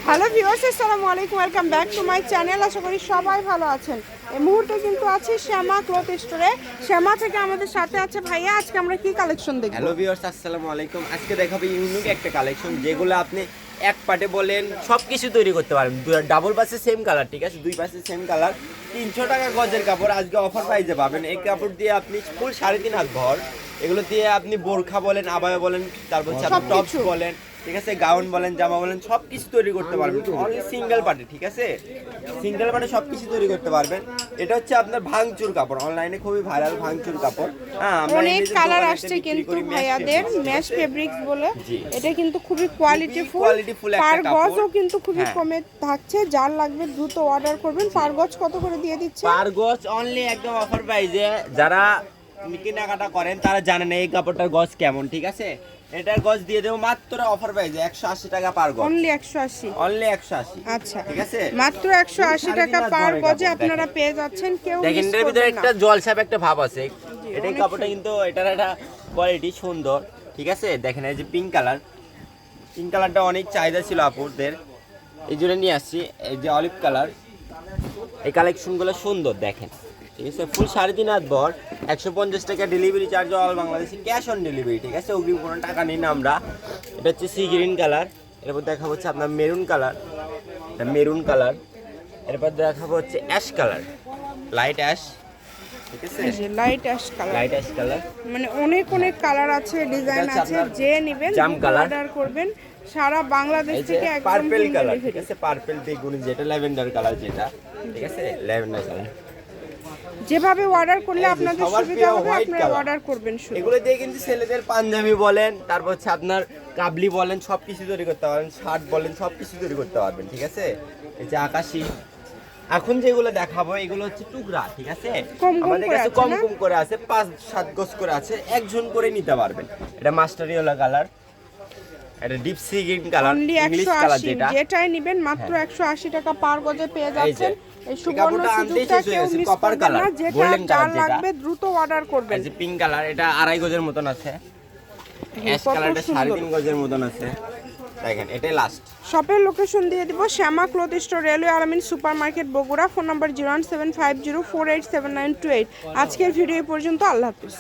Hello viewers, আসসালামু আলাইকুম, welcome back to my channel. আশা করি সবাই ভালো আছেন। এই মুহূর্তে কিন্তু আছি শ্যামা ক্লথ স্টোরে। শ্যামা থেকে আমাদের সাথে আছে ভাইয়া। আজকে আমরা কি কালেকশন দেখব? হ্যালো ভিউয়ার্স, আসসালামু আলাইকুম। আজকে দেখাবো ইউনিক একটা কালেকশন, যেগুলো আপনি এক পাটে বলেন সব কিছু তৈরি করতে পারবেন। ডাবল পাশে সেম কালার, ঠিক আছে, দুই পাশে সেম কালার, 300 টাকা গজের কাপড় আজকে অফার প্রাইসে পাবেন। এই কাপড় দিয়ে আপনি ফুল 3.5 হাত ভর, এগুলো দিয়ে আপনি বোরখা বলেন, আবায়া বলেন, তারপর আপনি টপস বলেন, ঠিক আছে, গাউন বলেন, জামা বলেন, সব কিছু তৈরি করতে পারবেন অনলি সিঙ্গেল পার্টে, ঠিক আছে, সিঙ্গেল পার্টে সব কিছু তৈরি করতে পারবেন। এটা হচ্ছে আপনার ভাঙচুর কাপড়, অনলাইনে খুবই ভাইরাল ভাঙচুর কাপড়। হ্যাঁ, অনেক কালার আসছে কিন্তু ভাইয়াদের ম্যাশ ফেব্রিক্স বলে। এটা কিন্তু খুবই কোয়ালিটিফুল, পার গজও কিন্তু খুবই কমে থাকছে। যার লাগবে দ্রুত অর্ডার করবেন। পার গজ কত করে দিয়ে দিচ্ছে? পার গজ অনলি একদম অফার প্রাইসে। যারা কেনাকাটা করেন তারা জানেন এই কাপড়টার গজ কেমন, ঠিক আছে। এটার গজ দিয়ে দেবো মাত্র অফার প্রাইসে 180 টাকা পার গজ। অনলি 180? অনলি 180। আচ্ছা, ঠিক আছে, মাত্র 180 টাকা পার গজে আপনারা পেয়ে যাচ্ছেন। কেউ দেখেন এর ভিতরে একটা জলছাপ একটা ভাব আছে। এটাই কাপড়টা কিন্তু এটার একটা কোয়ালিটি সুন্দর, ঠিক আছে। দেখেন এই যে পিঙ্ক কালারটা অনেক চাহিদা ছিল আপুদের, এই জন্য নিয়ে আসছি। এই যে অলিভ কালার, এই কালেকশনগুলো সুন্দর দেখেন, ঠিক আছে। ফুল 3.5 হাত ভর, 150 টাকা ডেলিভারি চার্জ অল বাংলাদেশে, ক্যাশ অন ডেলিভারি, ঠিক আছে, অগ্রিম কোনো টাকা নিই না আমরা। এটা হচ্ছে সি গ্রিন কালার, এরপর দেখা হচ্ছে আপনার মেরুন কালার, এরপর দেখা হচ্ছে অ্যাশ কালার, লাইট অ্যাশ, ঠিক আছে, লাইট অ্যাশ কালার। মানে অনেক কালার আছে, ডিজাইন আছে, যে নেবেন অর্ডার করবেন। সারা বাংলাদেশ থেকে একদম পার্পল কালার, ঠিক আছে, পার্পল বেগুনি, যেটা ল্যাভেন্ডার কালার, যেটা, ঠিক আছে, ল্যাভেন্ডার কালার। যেভাবে অর্ডার করলে আপনাদের সুবিধা হবে আপনারা অর্ডার করবেন। এগুলো দিয়ে কিন্তু ছেলেদের পাঞ্জাবি বলেন, তারপর হচ্ছে আপনার কাবলি বলেন, সব কিছু তৈরি করতে পারবেন, শার্ট বলেন, সব কিছু তৈরি করতে পারবেন, ঠিক আছে। এই যে আকাশি, এখন যেগুলো দেখাবো এগুলো হচ্ছে টুকরা, ঠিক আছে, আমাদের কাছে কম করে আছে, 5-7 গজ করে আছে, একজন করে নিতে পারবেন। এটা মাস্টারিওলা কালার, এটা deep sea green colour, English colour, যেটাই নেবেন মাত্র 180 টাকা পার গজে পেয়ে যাচ্ছেন। এই সুবর্ণ সুযোগটা কেউ মিস করবেন না। যেটা লাগবে দ্রুত অর্ডার করবেন। এই যে পিঙ্ক কালার, এটা 2.5 গজের মতন আছে, অ্যাশ কালারটা 3.5 গজের মতন আছে, দেখেন এটাই লাস্ট। শপের লোকেশন দিয়ে দিব, শ্যামা ক্লথ স্টোর, রেলওয়ে আলামিন super market, Bogura. Phone number 01750487928। আজকের ভিডিও পর্যন্ত, আল্লাহ হাফেজ।